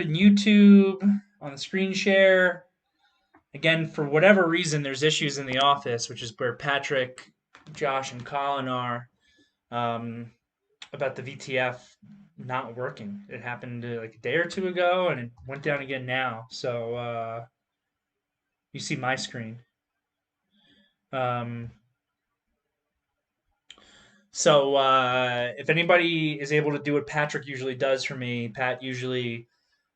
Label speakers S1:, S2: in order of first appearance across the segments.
S1: in YouTube on the screen share. Again, for whatever reason, there's issues in the office, which is where Patrick, Josh, and Colin are, um, about the VTF not working. It happened like a day or two ago, and it went down again now. So you see my screen. Um, so if anybody is able to do what Patrick usually does for me, Pat usually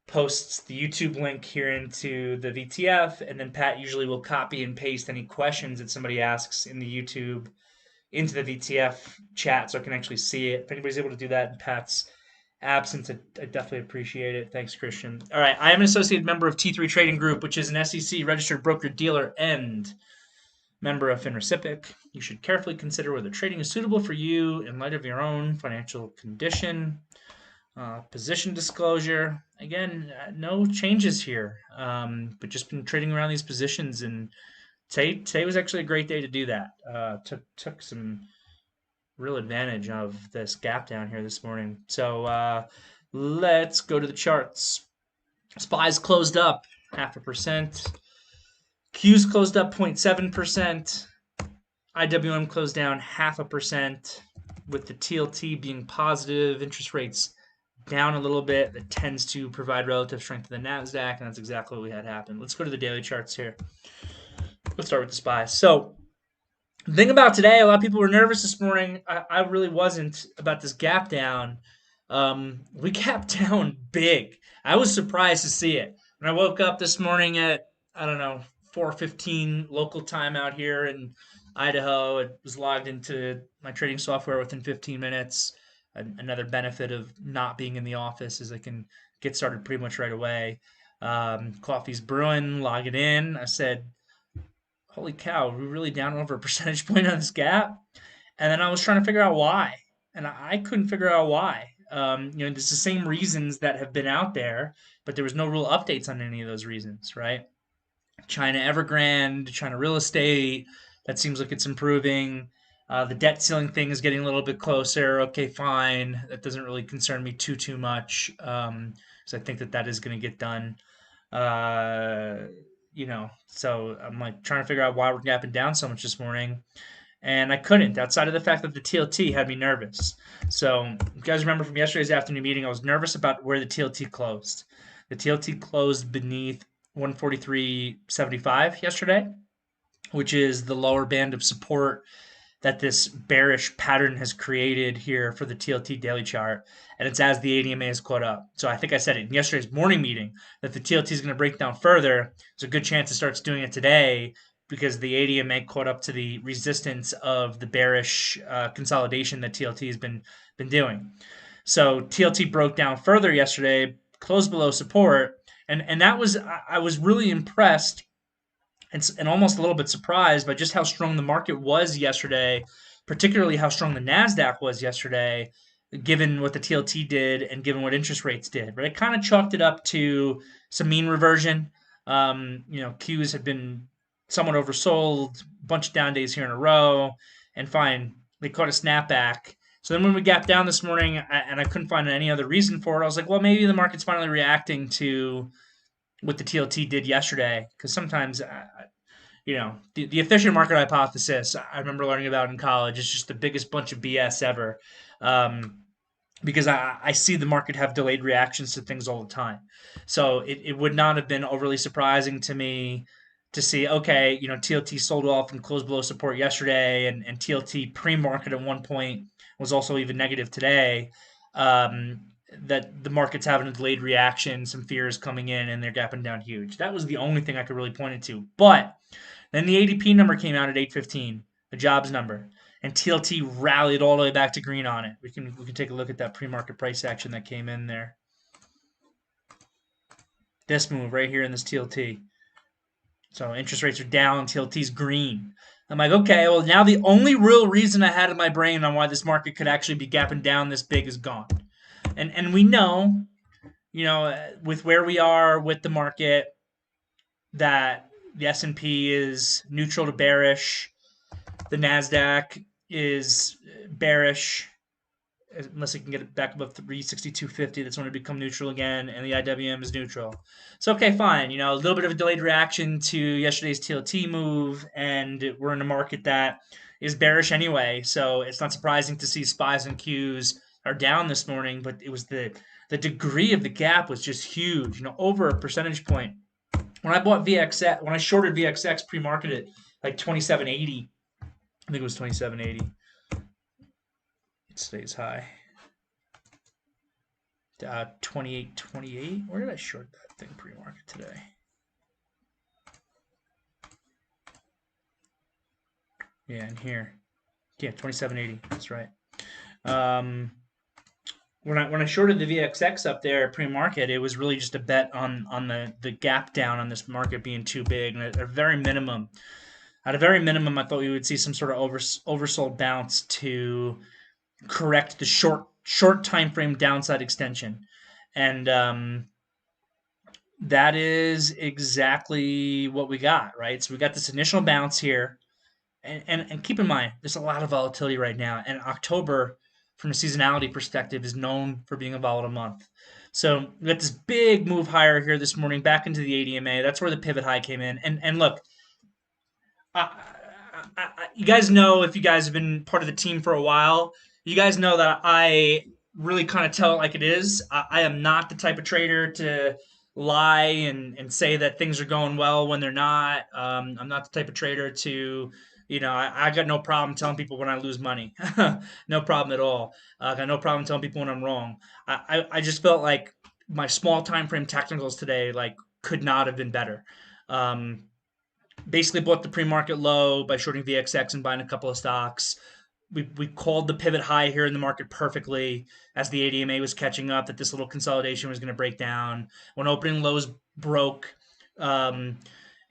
S1: posts the YouTube link here into the VTF, and then Pat usually will copy and paste any questions that somebody asks in the YouTube into the VTF chat so I can actually see it. If anybody's able to do that in Pat's absence, I definitely appreciate it. Thanks, Christian. All right, I am an associate member of T3 Trading Group, which is an SEC registered broker dealer and member of FINRECIPIC. You should carefully consider whether trading is suitable for you in light of your own financial condition. Position disclosure. Again, no changes here, but just been trading around these positions, and today was actually a great day to do that. Took some real advantage of this gap down here this morning. So let's go to the charts. SPY's closed up 0.5%. Q's closed up 0.7%. IWM closed down 0.5%, with the TLT being positive. Interest rates down a little bit. That tends to provide relative strength to the NASDAQ, and that's exactly what we had happen. Let's go to the daily charts here. Let's start with the SPY. So the thing about today, a lot of people were nervous this morning. I really wasn't about this gap down. We gapped down big. I was surprised to see it. When I woke up this morning at, I don't know, 4:15 local time out here in Idaho, it was logged into my trading software within 15 minutes. Another benefit of not being in the office is I can get started pretty much right away. Coffee's brewing, log it in. I said, holy cow, we're really down over a percentage point on this gap. And then I was trying to figure out why. And I couldn't figure out why. It's the same reasons that have been out there, but there was no real updates on any of those reasons, right? China Evergrande, China real estate, that seems like it's improving. The debt ceiling thing is getting a little bit closer. Okay, fine. That doesn't really concern me too much. So I think that is going to get done. So I'm like trying to figure out why we're gapping down so much this morning, and I couldn't. Outside of the fact that the TLT had me nervous. So you guys remember from yesterday's afternoon meeting, I was nervous about where the TLT closed. The TLT closed beneath 143.75 yesterday, which is the lower band of support that this bearish pattern has created here for the TLT daily chart, and it's as the ADMA has caught up. So I think I said it in yesterday's morning meeting that the TLT is going to break down further. There's a good chance it starts doing it today because the ADMA caught up to the resistance of the bearish consolidation that TLT has been doing. So TLT broke down further yesterday, closed below support, and that was, I was really impressed and almost a little bit surprised by just how strong the market was yesterday, particularly how strong the NASDAQ was yesterday, given what the TLT did and given what interest rates did. But I kind of chalked it up to some mean reversion. Qs have been somewhat oversold, a bunch of down days here in a row, and fine, they caught a snapback. So then when we gapped down this morning and I couldn't find any other reason for it, I was like, well, maybe the market's finally reacting to what the TLT did yesterday, because sometimes, the efficient market hypothesis I remember learning about in college is just the biggest bunch of BS ever, because I see the market have delayed reactions to things all the time. So it would not have been overly surprising to me to see, okay, TLT sold off and closed below support yesterday, and TLT pre-market at one point was also even negative today. That the market's having a delayed reaction, some fears coming in, and they're gapping down huge. That was the only thing I could really point it to. But then the ADP number came out at 8:15, the jobs number, and TLT rallied all the way back to green on it. We can take a look at that pre-market price action that came in there. This move right here in this TLT. So interest rates are down, TLT's green. I'm like, okay, well now the only real reason I had in my brain on why this market could actually be gapping down this big is gone. And we know, with where we are with the market, that the S&P is neutral to bearish, the NASDAQ is bearish, unless it can get it back above 362.50. That's when it become neutral again, and the IWM is neutral. So okay, fine. A little bit of a delayed reaction to yesterday's TLT move, and we're in a market that is bearish anyway. So it's not surprising to see SPYs and Qs are down this morning, but it was the degree of the gap was just huge. Over a percentage point. When I bought VXX, when I shorted VXX pre-market at like 27.80, I think it was 27.80. It stays high. 28.28. Where did I short that thing pre-market today? Yeah, in here. Yeah, 27.80. That's right. When I shorted the VXX up there pre-market, it was really just a bet on the gap down on this market being too big. And at a very minimum, I thought we would see some sort of oversold bounce to correct the short time frame downside extension, and that is exactly what we got. Right, so we got this initial bounce here, and keep in mind there's a lot of volatility right now, and October, from a seasonality perspective, is known for being a volatile month. So we got this big move higher here this morning back into the ADMA. That's where the pivot high came in, and look. You guys know, if you guys have been part of the team for a while, you guys know that I really kind of tell it like it is. I am not the type of trader to lie and say that things are going well when they're not. I'm not the type of trader to, I got no problem telling people when I lose money. No problem at all. I got no problem telling people when I'm wrong. I just felt like my small time frame technicals today could not have been better. Basically bought the pre-market low by shorting VXX and buying a couple of stocks. We called the pivot high here in the market perfectly as the ADMA was catching up, that this little consolidation was going to break down. When opening lows broke, and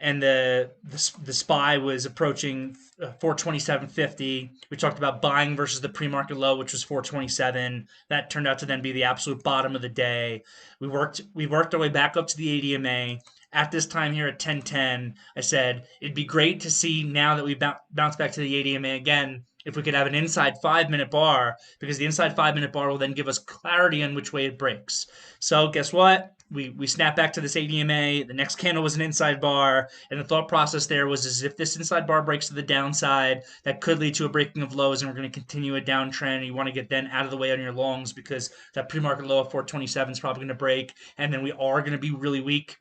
S1: the SPY was approaching 427.50. We talked about buying versus the pre-market low, which was 427. That turned out to then be the absolute bottom of the day. We worked our way back up to the ADMA. At this time here at 10:10, I said it'd be great to see, now that we bounce back to the ADMA again, if we could have an inside 5-minute bar, because the inside 5-minute bar will then give us clarity on which way it breaks. So guess what? We snap back to this ADMA. The next candle was an inside bar, and the thought process there was, as if this inside bar breaks to the downside, that could lead to a breaking of lows, and we're going to continue a downtrend. You want to get then out of the way on your longs, because that pre-market low of 427 is probably going to break, and then we are going to be really weak,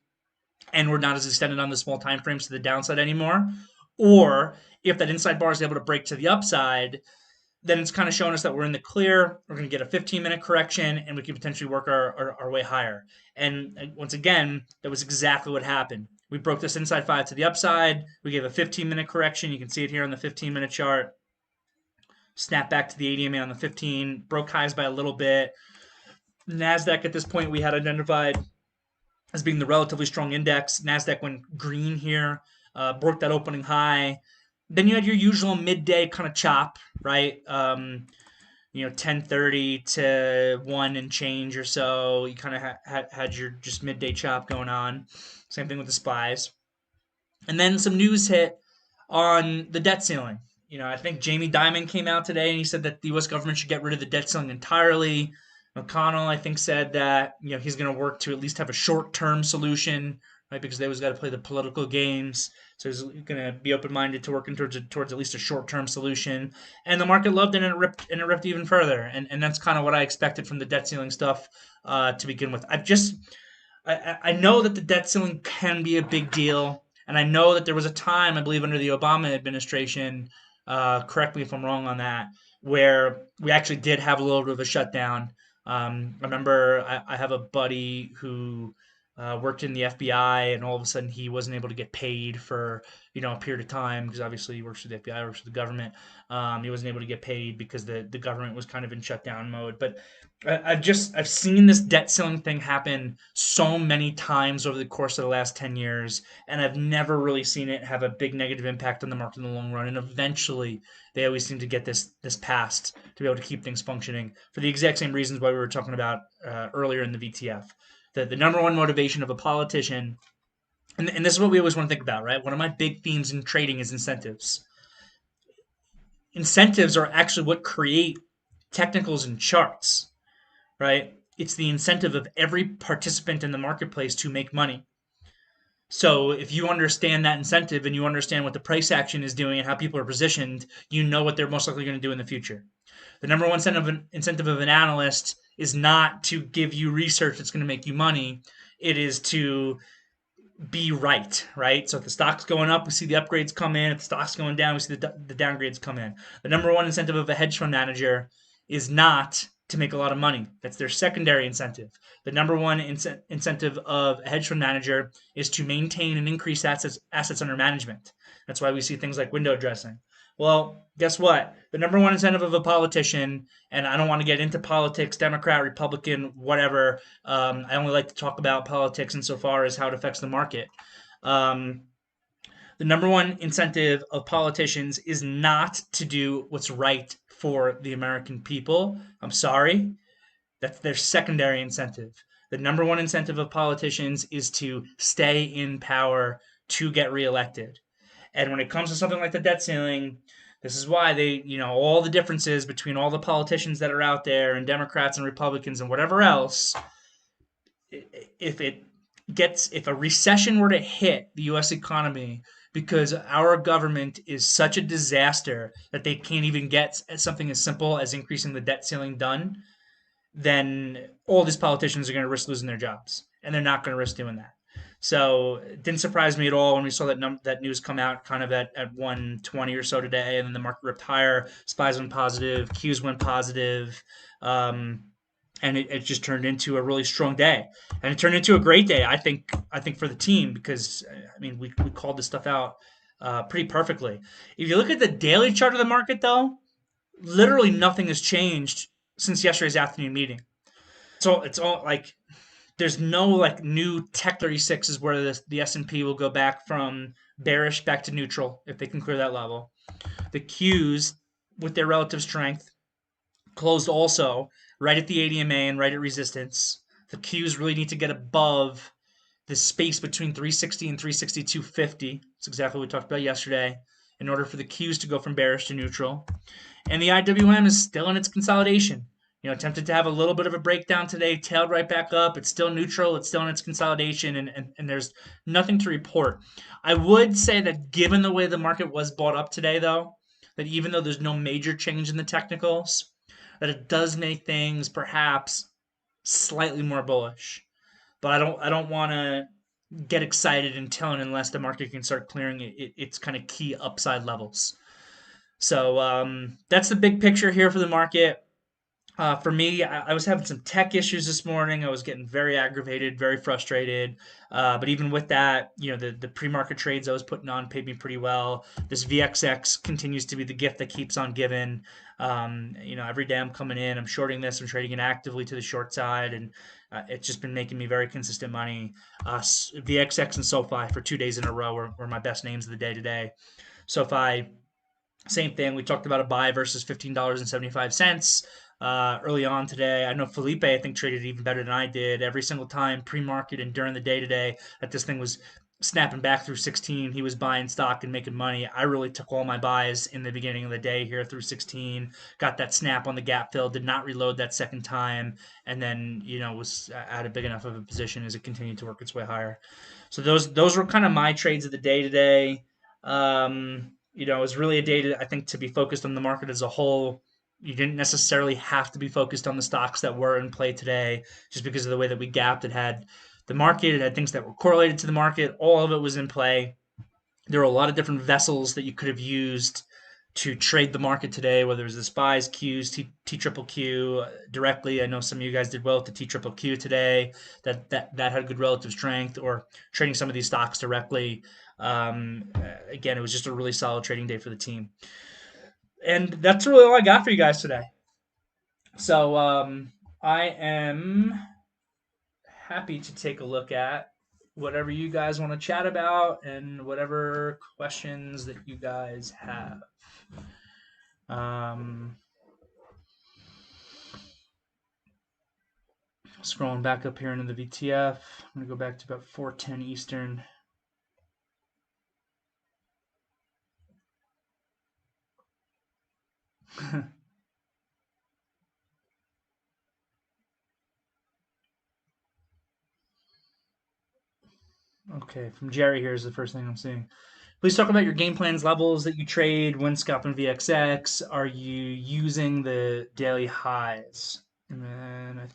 S1: and we're not as extended on the small time frames to the downside anymore. Or if that inside bar is able to break to the upside, then it's kind of showing us that we're in the clear. We're going to get a 15-minute correction, and we can potentially work our way higher. And once again, that was exactly what happened. We broke this inside 5 to the upside. We gave a 15-minute correction. You can see it here on the 15-minute chart. Snap back to the ADMA on the 15. Broke highs by a little bit. NASDAQ at this point we had identified as being the relatively strong index. NASDAQ went green here, broke that opening high. Then you had your usual midday kind of chop, right? 10:30 to 1 and change or so. You kind of had your just midday chop going on. Same thing with the SPYs. And then some news hit on the debt ceiling. I think Jamie Dimon came out today and he said that the U.S. government should get rid of the debt ceiling entirely. McConnell, I think, said that he's going to work to at least have a short-term solution, right? Because they always got to play the political games. So he's going to be open-minded to working towards at least a short-term solution. And the market loved it, and it ripped even further. And that's kind of what I expected from the debt ceiling stuff to begin with. I know that the debt ceiling can be a big deal, and I know that there was a time, I believe, under the Obama administration, correct me if I'm wrong on that, where we actually did have a little bit of a shutdown. I remember I have a buddy who worked in the FBI, and all of a sudden he wasn't able to get paid for a period of time, because obviously he works for the FBI, works for the government. He wasn't able to get paid because the government was kind of in shutdown mode. But I've seen this debt ceiling thing happen so many times over the course of the last 10 years, and I've never really seen it have a big negative impact on the market in the long run. And eventually they always seem to get this passed to be able to keep things functioning, for the exact same reasons why we were talking about earlier in the VTF. The number one motivation of a politician, and this is what we always want to think about, right? One of my big themes in trading is incentives. Incentives are actually what create technicals and charts, right? It's the incentive of every participant in the marketplace to make money. So if you understand that incentive and you understand what the price action is doing and how people are positioned, you know what they're most likely going to do in the future. The number one incentive of an analyst is not to give you research that's going to make you money. It is to be right, right? So if the stock's going up, we see the upgrades come in. If the stock's going down, we see the downgrades come in. The number one incentive of a hedge fund manager is not to make a lot of money. That's their secondary incentive. The number one incentive of a hedge fund manager is to maintain and increase assets under management. That's why we see things like window dressing. Well, guess what? The number one incentive of a politician, and I don't want to get into politics, Democrat, Republican, whatever. I only like to talk about politics insofar as how it affects the market. Um, the number one incentive of politicians is not to do what's right for the American people. I'm sorry. That's their secondary incentive. The number one incentive of politicians is to stay in power to get reelected. And when it comes to something like the debt ceiling, this is why they, all the differences between all the politicians that are out there and Democrats and Republicans and whatever else, if a recession were to hit the US economy because our government is such a disaster that they can't even get something as simple as increasing the debt ceiling done, then all these politicians are going to risk losing their jobs, and they're not going to risk doing that. So it didn't surprise me at all when we saw that news come out kind of at 120 or so today, and then the market ripped higher. SPYs went positive, Qs went positive, and it just turned into a really strong day, and it turned into a great day. I think for the team because I mean we called this stuff out pretty perfectly. If you look at the daily chart of the market, though, literally nothing has changed since yesterday's afternoon meeting. So it's all like there's no like new Tech 36s where the S&P will go back from bearish back to neutral if they can clear that level. The Qs with their relative strength closed also right at the ADMA and right at resistance. The Qs really need to get above the space between 360 and 362.50. That's exactly what we talked about yesterday in order for the Qs to go from bearish to neutral. And the IWM is still in its consolidation. Attempted to have a little bit of a breakdown today, tailed right back up. It's still neutral. It's still in its consolidation, and there's nothing to report. I would say that given the way the market was bought up today, though, that even though there's no major change in the technicals, that it does make things perhaps slightly more bullish. But I don't want to get excited unless the market can start clearing its kind of key upside levels. So that's the big picture here for the market. For me, I was having some tech issues this morning. I was getting very aggravated, very frustrated. But even with that, the pre-market trades I was putting on paid me pretty well. This VXX continues to be the gift that keeps on giving. Every day I'm coming in, I'm shorting this, I'm trading it actively to the short side, and it's just been making me very consistent money. VXX and SoFi for 2 days in a row were my best names of the day today. SoFi, same thing. We talked about a buy versus $15.75 early on today. I know Felipe, I think, traded even better than I did. Every single time pre-market and during the day today that this thing was snapping back through 16, he was buying stock and making money. I really took all my buys in the beginning of the day here through 16, got that snap on the gap fill, did not reload that second time, and then, was at a big enough of a position as it continued to work its way higher. So those were kind of my trades of the day today. It was really a day I think to be focused on the market as a whole. You didn't necessarily have to be focused on the stocks that were in play today just because of the way that we gapped. It had the market, it had things that were correlated to the market. All of it was in play. There were a lot of different vessels that you could have used to trade the market today, whether it was the SPYs, Qs, TQQ directly. I know some of you guys did well with the TQQ today. That had good relative strength, or trading some of these stocks directly. Again, it was just a really solid trading day for the team. And that's really all I got for you guys today. So I am happy to take a look at whatever you guys want to chat about and whatever questions that you guys have. Scrolling back up here into the VTF. I'm going to go back to about 4:10 Eastern. Okay, from Jerry here is the first thing I'm seeing. Please talk about your game plans, levels that you trade when scalping VXX. Are you using the daily highs? And then,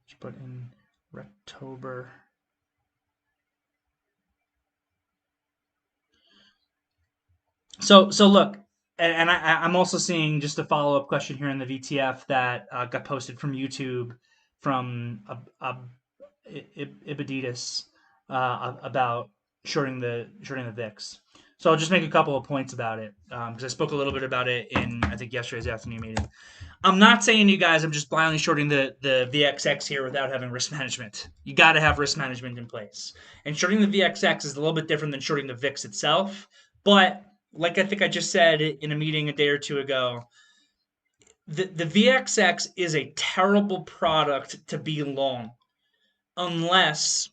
S1: just put in October. So look, and I'm also seeing just a follow up question here in the VTF that got posted from YouTube from Ibaditis about shorting the VIX. So I'll just make a couple of points about it because I spoke a little bit about it in I think yesterday's afternoon meeting. I'm not saying to you guys I'm just blindly shorting the VXX here without having risk management. You got to have risk management in place. And shorting the VXX is a little bit different than shorting the VIX itself. But like I think I just said in a meeting a day or two ago, the VXX is a terrible product to be long unless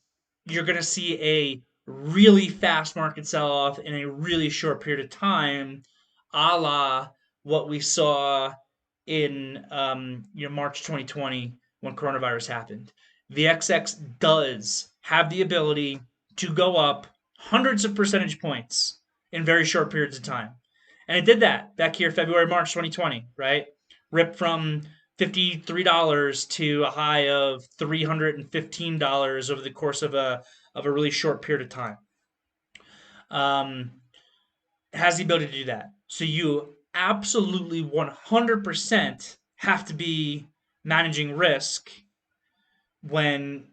S1: you're going to see a really fast market sell off in a really short period of time, a la what we saw in March 2020 when coronavirus happened. VXX does have the ability to go up hundreds of percentage points in very short periods of time. And it did that back here, February, March 2020, right? Ripped from $53 to a high of $315 over the course of a really short period of time. Has the ability to do that. So you absolutely 100% have to be managing risk when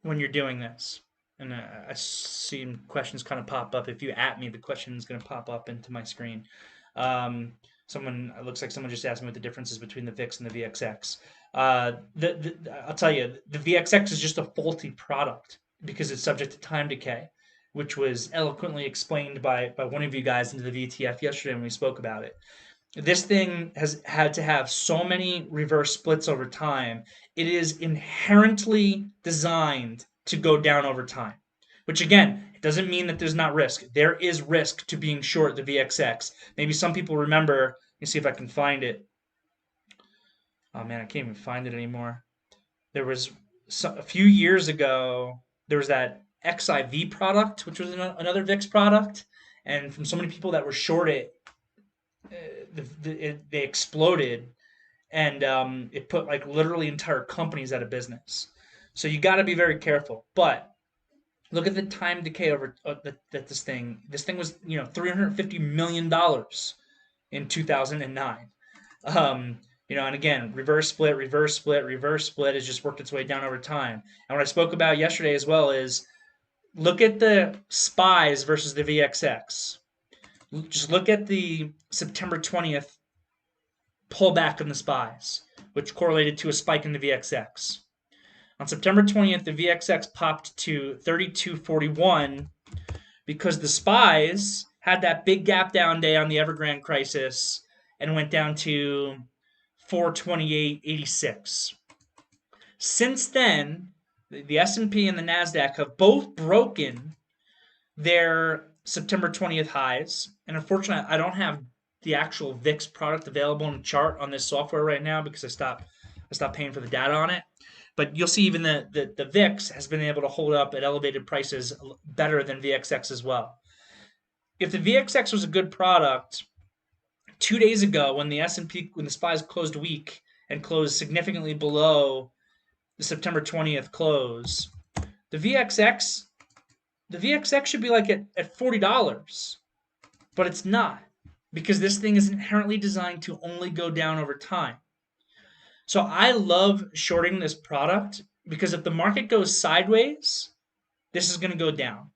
S1: you're doing this. And I've seen questions kind of pop up. If you at me, the question is going to pop up into my screen. Someone, it looks like someone just asked me what the difference is between the VIX and the VXX. I'll tell you, the VXX is just a faulty product because it's subject to time decay, which was eloquently explained by one of you guys into the VTF yesterday when we spoke about it. This thing has had to have so many reverse splits over time. It is inherently designed to go down over time, which again, it doesn't mean that there's not risk. There is risk to being short the VXX. Maybe some people remember. Let me see if I can find it. Oh man, I can't even find it anymore. There was a few years ago, there was that XIV product, which was another VIX product. And from so many people that were short it, they exploded and it put like literally entire companies out of business. So you got to be very careful. But look at the time decay over that this thing. This thing was $350 million in 2009. And again, reverse split, reverse split, reverse split has just worked its way down over time. And what I spoke about yesterday as well is look at the SPYs versus the VXX. Just look at the September 20th pullback in the SPYs, which correlated to a spike in the VXX. On September 20th, the VXX popped to 32.41 because the SPYs had that big gap down day on the Evergrande crisis and went down to 428.86. Since then, the S&P and the Nasdaq have both broken their September 20th highs. And unfortunately, I don't have the actual VIX product available in the chart on this software right now because I stopped paying for the data on it. But you'll see even the VIX has been able to hold up at elevated prices better than VXX as well. If the VXX was a good product, 2 days ago when the S&P, when the SPYs closed weak and closed significantly below the September 20th close, the VXX should be like at $40, but it's not because this thing is inherently designed to only go down over time. So I love shorting this product because if the market goes sideways, this is going to go down.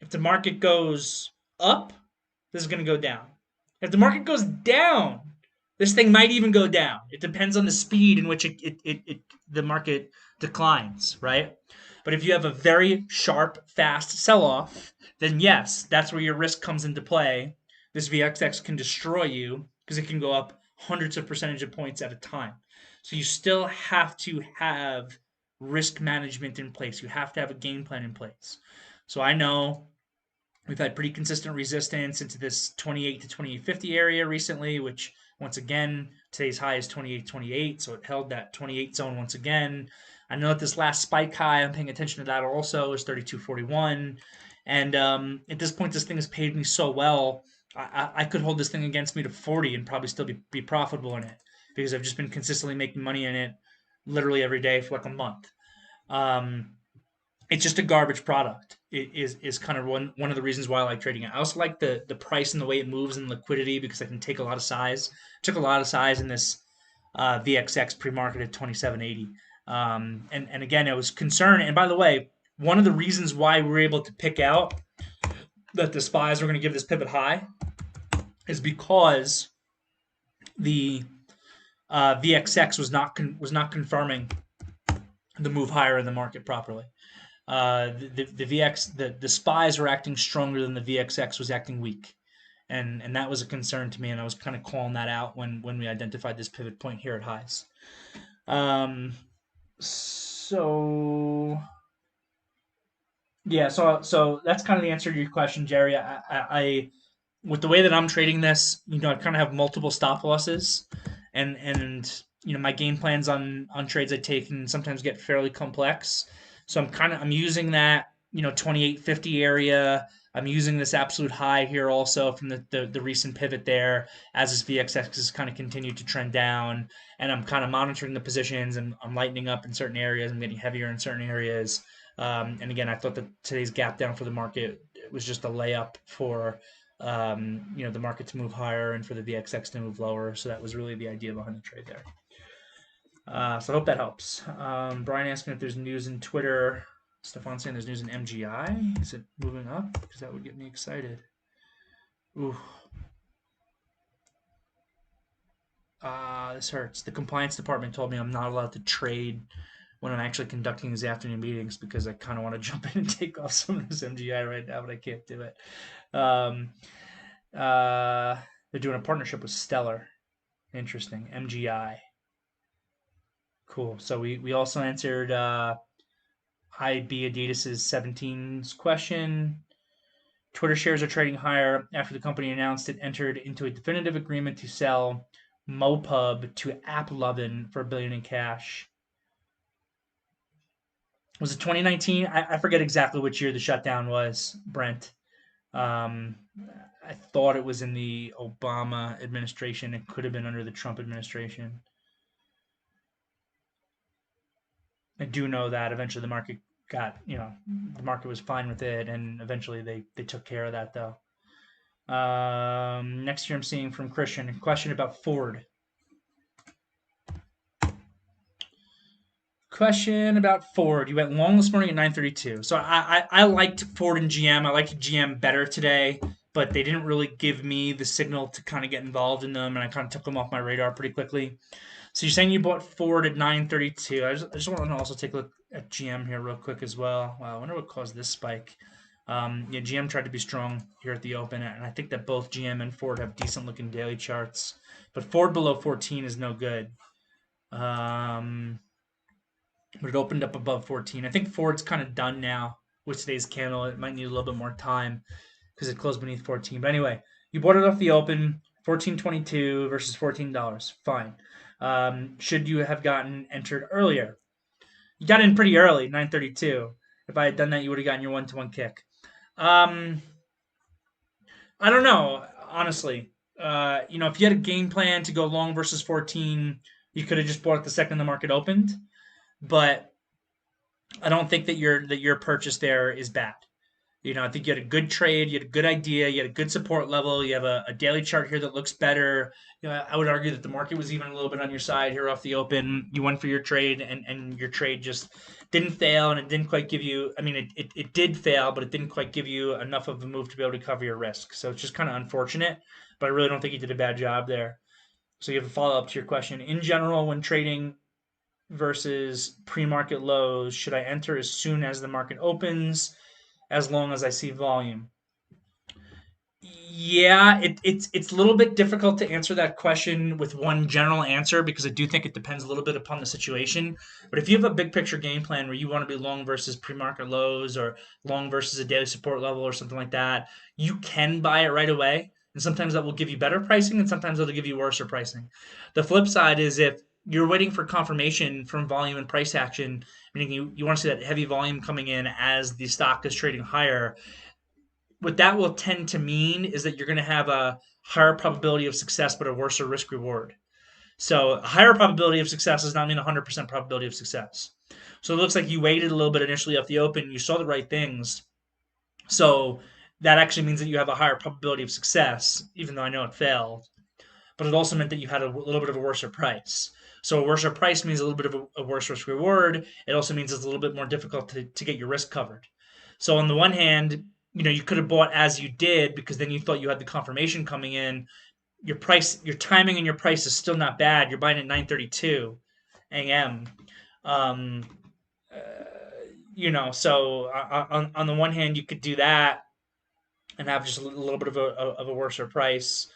S1: If the market goes up, this is going to go down. If the market goes down, this thing might even go down. It depends on the speed in which the market declines, right? But if you have a very sharp, fast sell-off, then yes, that's where your risk comes into play. This VXX can destroy you because it can go up hundreds of percentage points at a time. So you still have to have risk management in place. You have to have a game plan in place. So I know We've had pretty consistent resistance into this 28 to 28.50 area recently, which once again, today's high is 28.28, so it held that 28 zone once again. I know that this last spike high, I'm paying attention to that also, is 32.41. And at this point, this thing has paid me so well. I could hold this thing against me to 40 and probably still be profitable in it because I've just been consistently making money in it literally every day for like a month. Um, it's just a garbage product. It is kind of one of the reasons why I like trading it. I also like the price and the way it moves and liquidity because I can take a lot of size. Took a lot of size in this VXX pre-market at 27.80. And again, I was concerned. And by the way, one of the reasons why we were able to pick out that the spies were going to give this pivot high is because the VXX was not confirming the move higher in the market properly. The spies were acting stronger than the VXX was acting weak, and that was a concern to me, and I was kind of calling that out when we identified this pivot point here at highs. So yeah, so that's kind of the answer to your question, Jerry. I with the way that I'm trading this, I kind of have multiple stop losses, and my game plans on trades I take can sometimes get fairly complex. So I'm using that 28.50 area. I'm using this absolute high here also from the recent pivot there as this VXX has kind of continued to trend down, and I'm kind of monitoring the positions and I'm lightening up in certain areas. I'm getting heavier in certain areas. And again, I thought that today's gap down for the market was just a layup for the market to move higher and for the VXX to move lower. So that was really the idea behind the trade there. So I hope that helps. Brian asking if there's news in Twitter. Stefan saying there's news in MGI. Is it moving up? Because that would get me excited. Ooh. This hurts. The compliance department told me I'm not allowed to trade when I'm actually conducting these afternoon meetings because I kind of want to jump in and take off some of this MGI right now, but I can't do it. Um, they're doing a partnership with Stellar. Interesting. MGI. Cool. So we also answered IB Adidas's 17's question. Twitter shares are trading higher after the company announced it entered into a definitive agreement to sell MoPub to AppLovin for $1 billion in cash. Was it 2019? I forget exactly which year the shutdown was, Brent. Um, I thought it was in the Obama administration. It could have been under the Trump administration. I do know that eventually the market the market was fine with it, and eventually they took care of that though. Next year I'm seeing from Christian a question about Ford. Question about Ford. You went long this morning at 9:32. So I liked Ford and GM. I liked GM better today, but they didn't really give me the signal to kind of get involved in them, and I kind of took them off my radar pretty quickly. So you're saying you bought Ford at 9:32. I just want to also take a look at GM here real quick as well. Wow, I wonder what caused this spike. Yeah, GM tried to be strong here at the open, and I think that both GM and Ford have decent looking daily charts, but Ford below 14 is no good. But it opened up above 14. I think Ford's kind of done now with today's candle. It might need a little bit more time because it closed beneath 14. But anyway, you bought it off the open, 14.22 versus $14. Fine. Should you have gotten entered earlier? You got in pretty early, 9:32. If I had done that, you would have gotten your one-to-one kick. I don't know, honestly. If you had a game plan to go long versus 14, you could have just bought it the second the market opened. But I don't think that your purchase there is bad. I think you had a good trade, you had a good idea, you had a good support level, you have a daily chart here that looks better. I would argue that the market was even a little bit on your side here off the open. You went for your trade, and your trade just didn't fail, and it didn't quite give you. I mean, it did fail, but it didn't quite give you enough of a move to be able to cover your risk. So it's just kind of unfortunate, but I really don't think you did a bad job there. So you have a follow up to your question. In general, when trading versus pre-market lows, should I enter as soon as the market opens, as long as I see volume? Yeah, it's a little bit difficult to answer that question with one general answer because I do think it depends a little bit upon the situation. But if you have a big picture game plan where you want to be long versus pre-market lows or long versus a daily support level or something like that, you can buy it right away. And sometimes that will give you better pricing and sometimes it'll give you worse pricing. The flip side is if you're waiting for confirmation from volume and price action, meaning you want to see that heavy volume coming in as the stock is trading higher, what that will tend to mean is that you're going to have a higher probability of success but a worse risk reward. So a higher probability of success does not mean 100% probability of success. So it looks like you waited a little bit initially off the open, you saw the right things. So that actually means that you have a higher probability of success, even though I know it failed. But it also meant that you had a little bit of a worse price. So a worse price means a little bit of a worse risk reward. It also means it's a little bit more difficult to get your risk covered. So on the one hand, you could have bought as you did because then you thought you had the confirmation coming in. Your timing and your price is still not bad. You're buying at 9:32 a.m. Um, uh, so on the one hand, you could do that and have just a little bit of a worse price,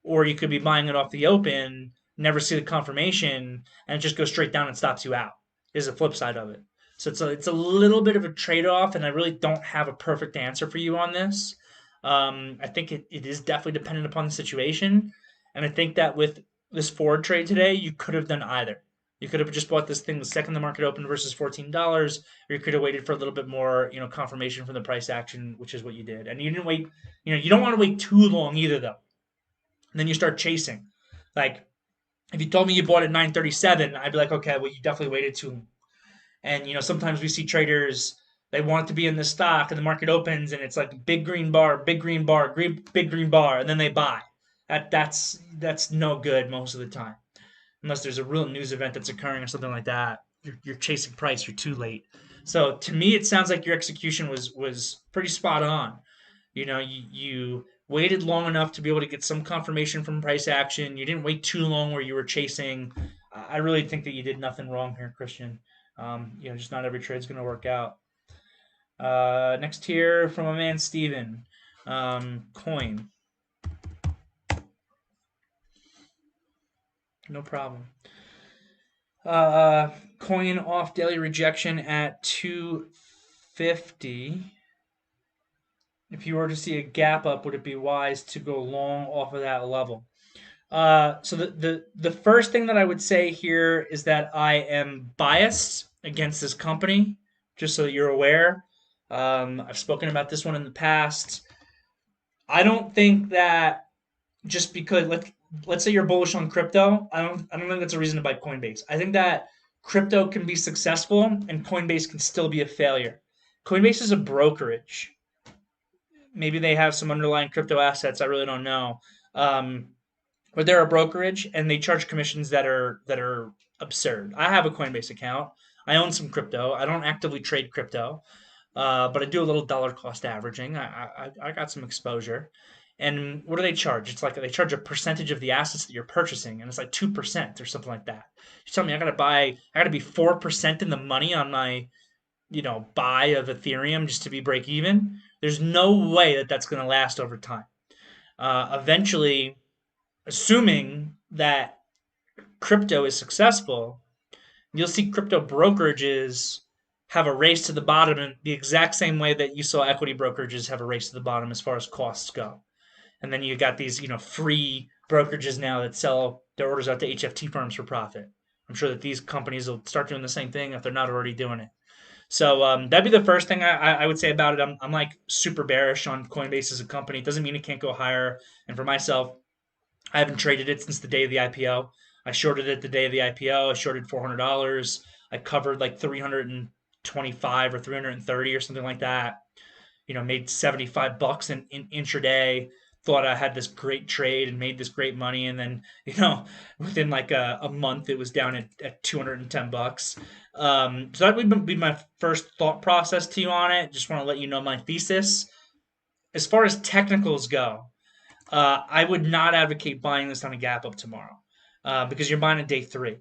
S1: or you could be buying it off the open, never see the confirmation, and it just goes straight down and stops you out. Is the flip side of it. So it's a little bit of a trade off, and I really don't have a perfect answer for you on this. I think it is definitely dependent upon the situation, and I think that with this forward trade today, you could have done either. You could have just bought this thing the second the market opened versus $14, or you could have waited for a little bit more, confirmation from the price action, which is what you did. And you didn't wait. You don't want to wait too long either, though. And then you start chasing. Like if you told me you bought at 9:37, I'd be like, okay, well you definitely waited too long. And sometimes we see traders they want to be in the stock and the market opens and it's like big green bar, big green bar, big green bar, and then they buy. That's no good most of the time, unless there's a real news event that's occurring or something like that. You're chasing price. You're too late. So to me, it sounds like your execution was pretty spot on. You waited long enough to be able to get some confirmation from price action. You didn't wait too long where you were chasing. I really think that you did nothing wrong here, Christian. Just not every trade's going to work out. Next here from a man, Steven. Coin. No problem. Coin off daily rejection at 250. If you were to see a gap up, would it be wise to go long off of that level? So the first thing that I would say here is that I am biased against this company, just so that you're aware. I've spoken about this one in the past. I don't think that just because let's say you're bullish on crypto, I don't think that's a reason to buy Coinbase. I think that crypto can be successful and Coinbase can still be a failure. Coinbase is a brokerage. Maybe they have some underlying crypto assets. I really don't know. But they're a brokerage and they charge commissions that are absurd. I have a Coinbase account. I own some crypto. I don't actively trade crypto, but I do a little dollar cost averaging. I got some exposure. And what do they charge? It's like they charge a percentage of the assets that you're purchasing, and it's like 2% or something like that. You tell me I gotta be 4% in the money on my buy of Ethereum just to be break even. There's no way that that's going to last over time. Eventually, assuming that crypto is successful, you'll see crypto brokerages have a race to the bottom in the exact same way that you saw equity brokerages have a race to the bottom as far as costs go. And then you got these, free brokerages now that sell their orders out to HFT firms for profit. I'm sure that these companies will start doing the same thing if they're not already doing it. So that'd be the first thing I would say about it. I'm like super bearish on Coinbase as a company. It doesn't mean it can't go higher. And for myself, I haven't traded it since the day of the IPO. I shorted it the day of the IPO. I shorted $400. I covered like 325 or 330 or something like that. Made $75 in intraday. Thought I had this great trade and made this great money, and then within like a month it was down at $210. So that would be my first thought process to you on it. Just want to let you know my thesis. As far as technicals go, I would not advocate buying this on a gap up tomorrow because you're buying a day three.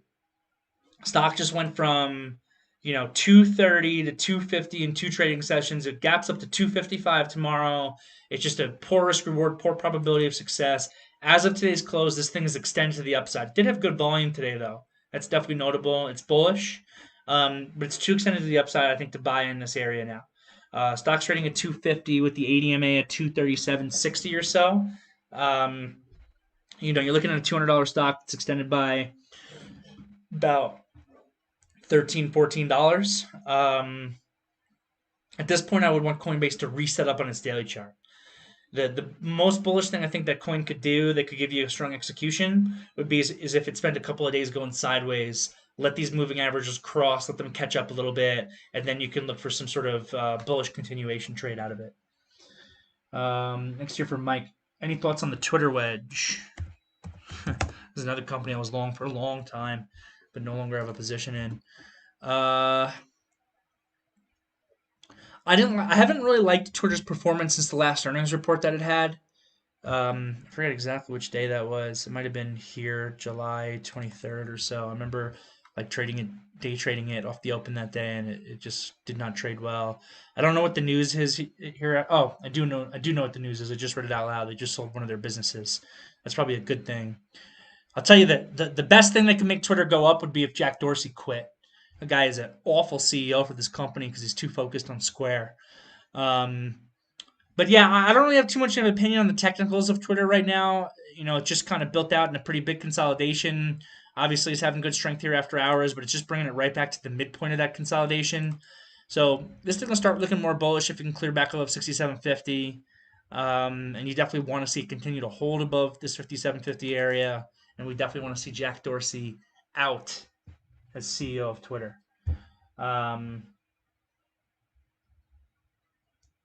S1: Stock just went from 230 to 250 in 2 trading sessions. It gaps up to 255 tomorrow. It's just a poor risk reward, poor probability of success. As of today's close, this thing is extended to the upside. It did have good volume today, though. That's definitely notable. It's bullish, but it's too extended to the upside, I think, to buy in this area now. Stock's trading at 250 with the ADMA at 237.60 or so. You're looking at a $200 stock that's extended by about $13-14. At this point, I would want Coinbase to reset up on its daily chart. The most bullish thing I think that coin could do, that could give you a strong execution, would be is if it spent a couple of days going sideways, let these moving averages cross, let them catch up a little bit, and then you can look for some sort of bullish continuation trade out of it. Next here for Mike. Any thoughts on the Twitter wedge? This is another company I was long for a long time, but no longer have a position in. I haven't really liked Twitter's performance since the last earnings report that it had. I forget exactly which day that was. It might have been here, July 23rd or so. I remember like day trading it off the open that day, and it just did not trade well. I don't know what the news is here. Oh, I do know what the news is. I just read it out loud. They just sold one of their businesses. That's probably a good thing. I'll tell you that the best thing that can make Twitter go up would be if Jack Dorsey quit. The guy is an awful CEO for this company because he's too focused on Square. But yeah, I don't really have too much of an opinion on the technicals of Twitter right now. It's just kind of built out in a pretty big consolidation. Obviously, it's having good strength here after hours, but it's just bringing it right back to the midpoint of that consolidation. So this thing will start looking more bullish if it can clear back above 67.50. And you definitely want to see it continue to hold above this 57.50 area. And we definitely want to see Jack Dorsey out as CEO of Twitter.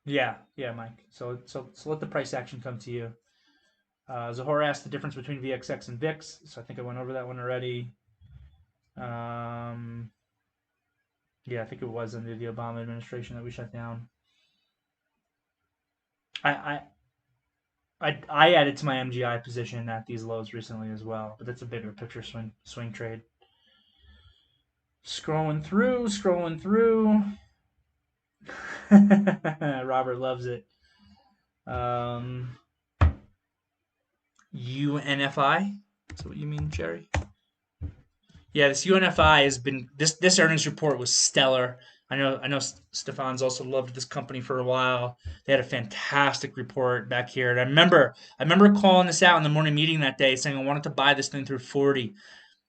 S1: Yeah, Mike. So let the price action come to you. Zahor asked the difference between VXX and VIX, so I think I went over that one already. Yeah, I think it was under the Obama administration that we shut down. I added to my MGI position at these lows recently as well, but that's a bigger picture swing trade. Scrolling through. Robert loves it. UNFI? Is that what you mean, Jerry? Yeah, this UNFI has been this earnings report was stellar. I know Stefan's also loved this company for a while. They had a fantastic report back here. And I remember calling this out in the morning meeting that day saying I wanted to buy this thing through 40.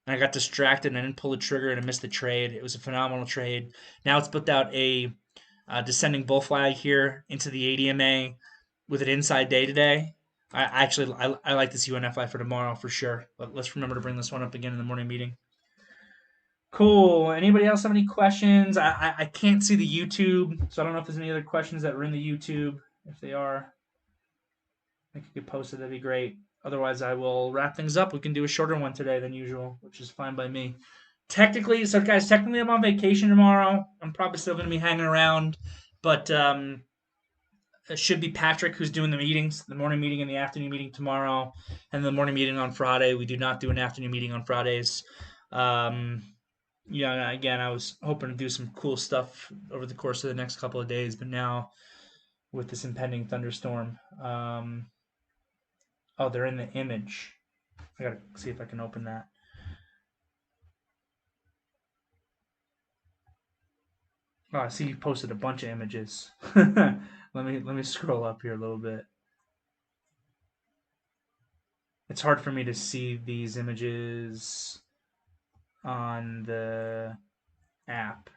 S1: And I got distracted and I didn't pull the trigger and I missed the trade. It was a phenomenal trade. Now it's built out a descending bull flag here into the ADMA with an inside day today. I like this UNFI for tomorrow for sure. But let's remember to bring this one up again in the morning meeting. Cool. Anybody else have any questions? I can't see the YouTube, so I don't know if there's any other questions that were in the YouTube. If they are, I think you could post it. That'd be great. Otherwise, I will wrap things up. We can do a shorter one today than usual, which is fine by me. Technically I'm on vacation tomorrow. I'm probably still going to be hanging around, but it should be Patrick who's doing the meetings, the morning meeting and the afternoon meeting tomorrow, and the morning meeting on Friday. We do not do an afternoon meeting on Fridays. Again, I was hoping to do some cool stuff over the course of the next couple of days, but now with this impending thunderstorm, they're in the image. I gotta see if I can open that. Oh, I see you posted a bunch of images. let me scroll up here a little bit. It's hard for me to see these images on the app.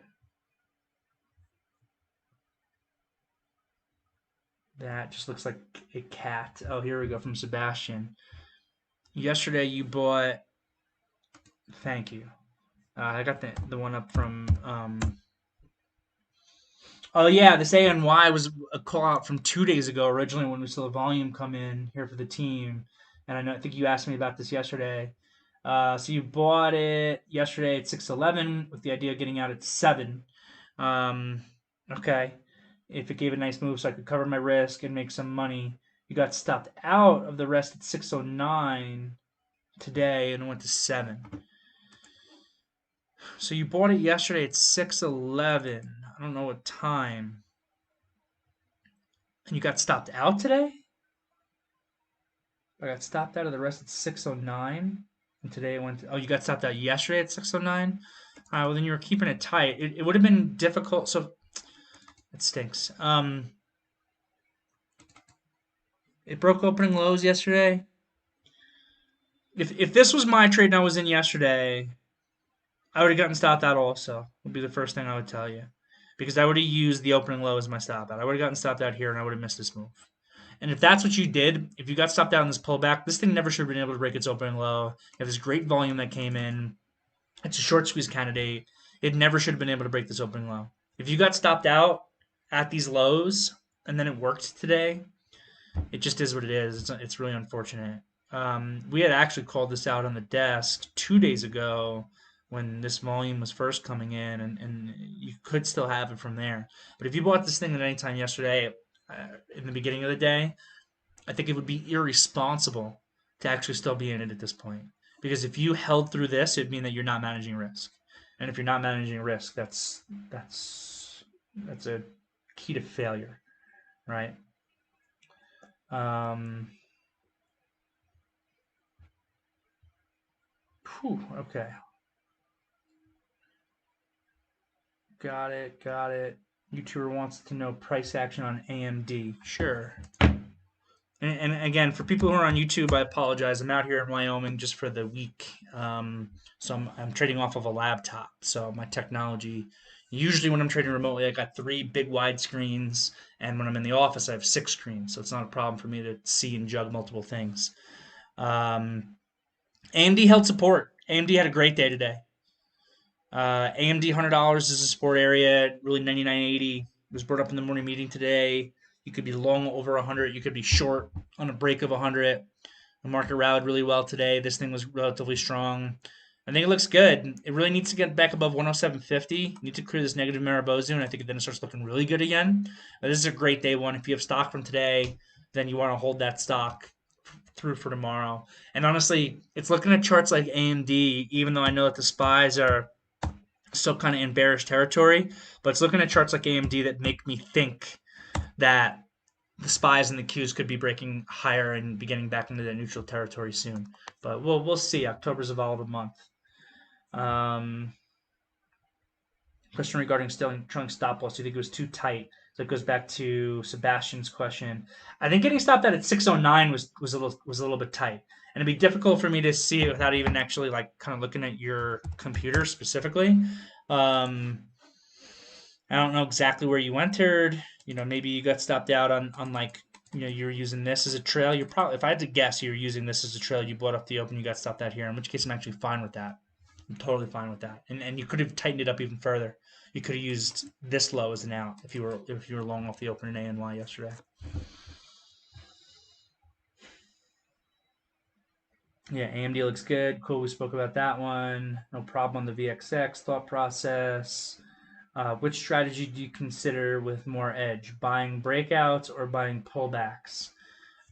S1: That just looks like a cat. Oh, here we go from Sebastian. Yesterday you bought. Thank you. I got the one up from. Oh yeah, this ANY was a call out from 2 days ago. Originally, when we saw the volume come in here for the team, and I think you asked me about this yesterday. So you bought it yesterday at 611 with the idea of getting out at 7. Okay. If it gave a nice move so I could cover my risk and make some money. You got stopped out of the rest at 609 today and went to 7. So you bought it yesterday at 6:11. I don't know what time. And you got stopped out today? I got stopped out of the rest at 6:09. And today it went. Oh, you got stopped out yesterday at 6:09. Well, then you were keeping it tight. It would have been difficult. So it stinks. It broke opening lows yesterday. If this was my trade and I was in yesterday, I would have gotten stopped out also. Would be the first thing I would tell you, because I would have used the opening low as my stop out. I would have gotten stopped out here and I would have missed this move. And if that's what you did, if you got stopped out in this pullback, this thing never should have been able to break its opening low. You have this great volume that came in. It's a short squeeze candidate. It never should have been able to break this opening low. If you got stopped out at these lows and then it worked today, it just is what it is. It's really unfortunate. We had actually called this out on the desk 2 days ago when this volume was first coming in, and you could still have it from there. But if you bought this thing at any time yesterday, in the beginning of the day, I think it would be irresponsible to actually still be in it at this point. Because if you held through this, it'd mean that you're not managing risk. And if you're not managing risk, that's a key to failure, right? Okay. Got it, got it. YouTuber wants to know price action on AMD. Sure. And again, for people who are on YouTube, I apologize. I'm out here in Wyoming just for the week. So I'm trading off of a laptop. So my technology, usually when I'm trading remotely, I got 3 big wide screens. And when I'm in the office, I have 6 screens. So it's not a problem for me to see and jug multiple things. AMD held support. AMD had a great day today. AMD $100 is a support area, really 99.80. It was brought up in the morning meeting today. You could be long over 100. You could be short on a break of 100. The market rallied really well today. This thing was relatively strong. I think it looks good. It really needs to get back above 107.50. You need to clear this negative Maribozu, and I think then it starts looking really good again. But this is a great day one. If you have stock from today, then you want to hold that stock through for tomorrow. And honestly, it's looking at charts like AMD, even though I know that the SPYs are still kind of in bearish territory, but it's looking at charts like AMD that make me think that the SPYs and the Qs could be breaking higher and be getting back into that neutral territory soon. But we'll see. October's a volatile month. Question regarding trailing stop loss. Do you think it was too tight? So it goes back to Sebastian's question. I think getting stopped out at 609 was a little bit tight, and it'd be difficult for me to see it without even actually like kind of looking at your computer specifically. I don't know exactly where you entered. Maybe you got stopped out on like you're using this as a trail. You're probably, if I had to guess, you're using this as a trail. You bought up the open, you got stopped out here. In which case, I'm actually fine with that. I'm totally fine with that. And you could have tightened it up even further. You could have used this low as an out if you were long off the open in ANY yesterday. Yeah, AMD looks good. Cool, we spoke about that one. No problem on the VXX thought process. Which strategy do you consider with more edge? Buying breakouts or buying pullbacks?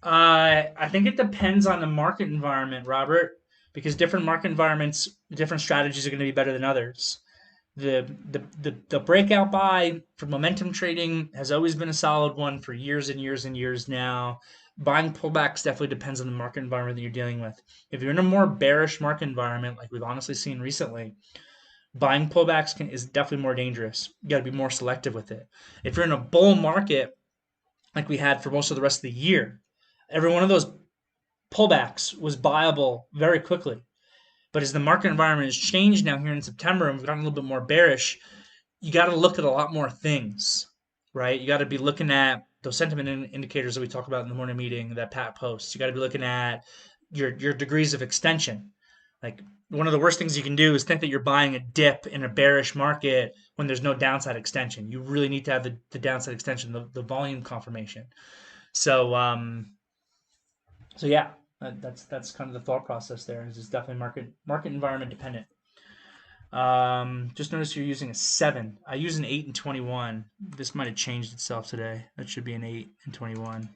S1: I think it depends on the market environment, Robert, because different market environments, different strategies are going to be better than others. The breakout buy for momentum trading has always been a solid one for years and years and years now. Buying pullbacks definitely depends on the market environment that you're dealing with. If you're in a more bearish market environment, like we've honestly seen recently, buying pullbacks is definitely more dangerous. You got to be more selective with it. If you're in a bull market, like we had for most of the rest of the year, every one of those pullbacks was buyable very quickly. But as the market environment has changed now here in September and we've gotten a little bit more bearish, you got to look at a lot more things, right? You got to be looking at those sentiment indicators that we talk about in the morning meeting that Pat posts. You got to be looking at your degrees of extension. Like one of the worst things you can do is think that you're buying a dip in a bearish market when there's no downside extension. You really need to have the downside extension, the volume confirmation. So yeah, that's kind of the thought process there. It's definitely market environment dependent. Just notice you're using a 7. I use an 8 and 21. This might have changed itself today. That should be an 8 and 21.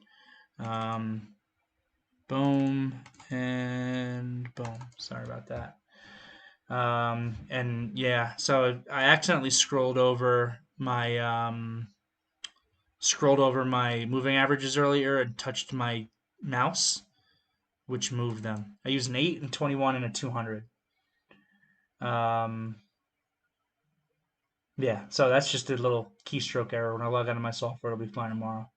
S1: Boom and boom. Sorry about that. And yeah, so I accidentally scrolled over my moving averages earlier and touched my mouse, which moved them. I used an 8 and 21 and a 200. Um, yeah, so that's just a little keystroke error. When I log out of my software, it'll be fine tomorrow.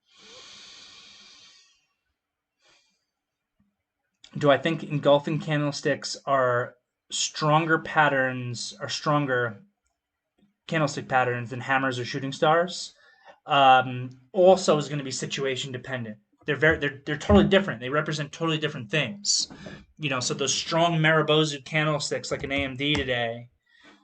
S1: Do I think engulfing candlesticks are stronger candlestick patterns than hammers or shooting stars? Also is going to be situation dependent. They're totally different. They represent totally different things. So those strong Maribozu candlesticks like an AMD today,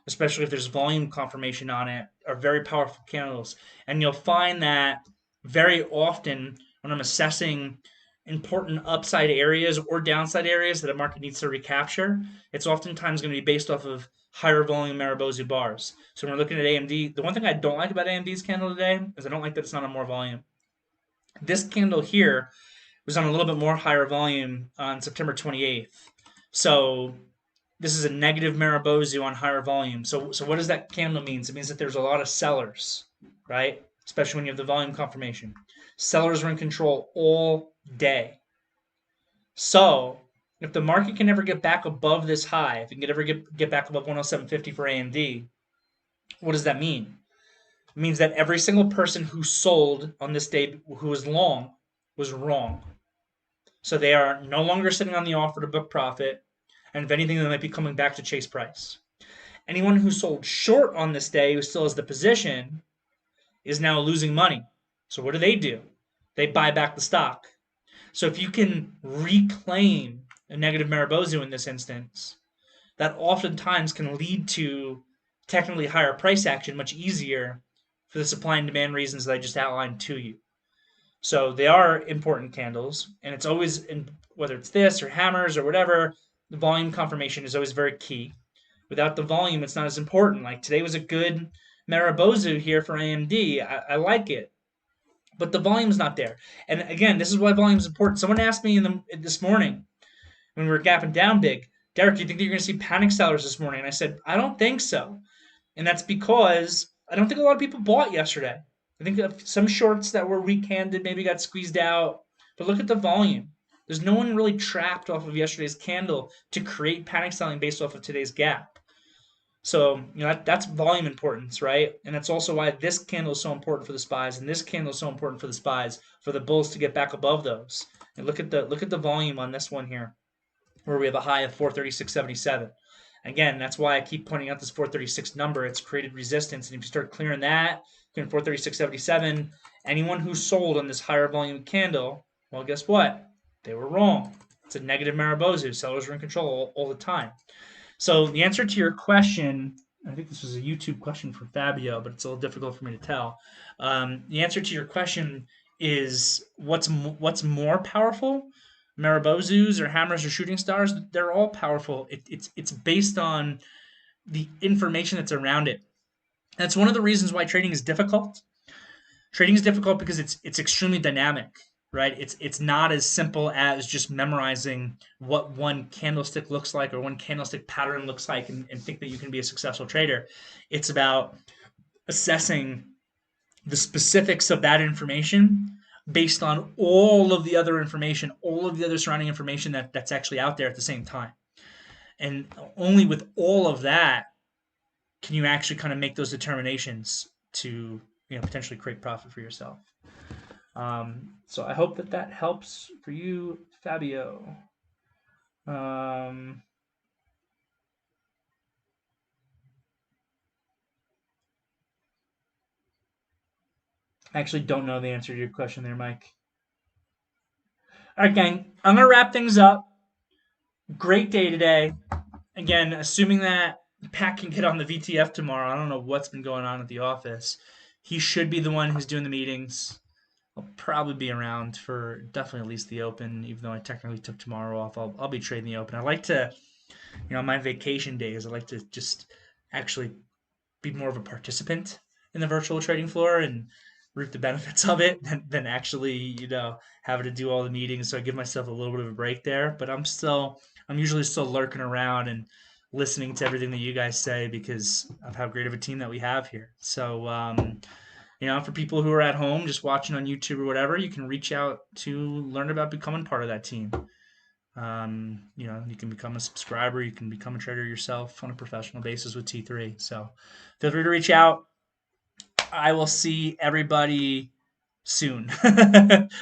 S1: especially if there's volume confirmation on it, are very powerful candles. And you'll find that very often when I'm assessing important upside areas or downside areas that a market needs to recapture, it's oftentimes going to be based off of higher volume Maribozu bars. So when we're looking at AMD, the one thing I don't like about AMD's candle today is I don't like that it's not on more volume. This candle here was on a little bit more higher volume on September 28th. So this is a negative Maribozu on higher volume. So what does that candle mean? It means that there's a lot of sellers, right? Especially when you have the volume confirmation. Sellers are in control all day. So if the market can ever get back above this high, if it can ever get back above 107.50 for AMD, what does that mean? It means that every single person who sold on this day who was long was wrong. So they are no longer sitting on the offer to book profit, and if anything, they might be coming back to chase price. Anyone who sold short on this day, who still has the position, is now losing money. So what do? They buy back the stock. So if you can reclaim a negative Maribozu in this instance, that oftentimes can lead to technically higher price action much easier for the supply and demand reasons that I just outlined to you. So they are important candles, and it's always, whether it's this or hammers or whatever, the volume confirmation is always very key. Without the volume, it's not as important. Like today was a good Maribozu here for AMD. I like it, but the volume's not there. And again, this is why volume is important. Someone asked me this morning when we were gapping down big, Derrick, do you think that you're going to see panic sellers this morning? And I said, I don't think so. And that's because I don't think a lot of people bought yesterday. I think some shorts that were weak-handed maybe got squeezed out. But look at the volume. There's no one really trapped off of yesterday's candle to create panic selling based off of today's gap. So that's volume importance, right? And that's also why this candle is so important for the SPYs, and this candle is so important for the SPYs, for the bulls to get back above those. And look at the volume on this one here, where we have a high of 436.77. Again, that's why I keep pointing out this 436 number. It's created resistance, and if you start clearing that, clearing 436.77, anyone who sold on this higher volume candle, well, guess what? They were wrong. It's a negative Maribozu. Sellers are in control all the time. So the answer to your question, I think this was a YouTube question for Fabio, but it's a little difficult for me to tell. The answer to your question is what's more powerful, Maribozus or hammers or shooting stars? They're all powerful. It's based on the information that's around it. That's one of the reasons why trading is difficult. Trading is difficult because it's extremely dynamic, right? It's not as simple as just memorizing what one candlestick looks like or one candlestick pattern looks like and think that you can be a successful trader. It's about assessing the specifics of that information based on all of the other information, all of the other surrounding information that's actually out there at the same time. And only with all of that can you actually kind of make those determinations to potentially create profit for yourself. So I hope that helps for you, Fabio. I actually don't know the answer to your question there, Mike. All right, gang. I'm going to wrap things up. Great day today. Again, assuming that Pat can get on the VTF tomorrow. I don't know what's been going on at the office. He should be the one who's doing the meetings. I'll probably be around for definitely at least the Open, even though I technically took tomorrow off. I'll be trading the Open. I like to, on my vacation days, I like to just actually be more of a participant in the virtual trading floor and reap the benefits of it than actually, having to do all the meetings. So I give myself a little bit of a break there. But I'm usually still lurking around and listening to everything that you guys say because of how great of a team that we have here. So, for people who are at home just watching on YouTube or whatever, you can reach out to learn about becoming part of that team. You can become a subscriber, you can become a trader yourself on a professional basis with T3. So feel free to reach out. I will see everybody soon.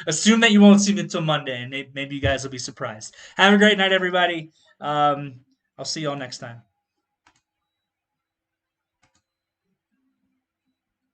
S1: Assume that you won't see me until Monday, and maybe you guys will be surprised. Have a great night, everybody. I'll see you all next time.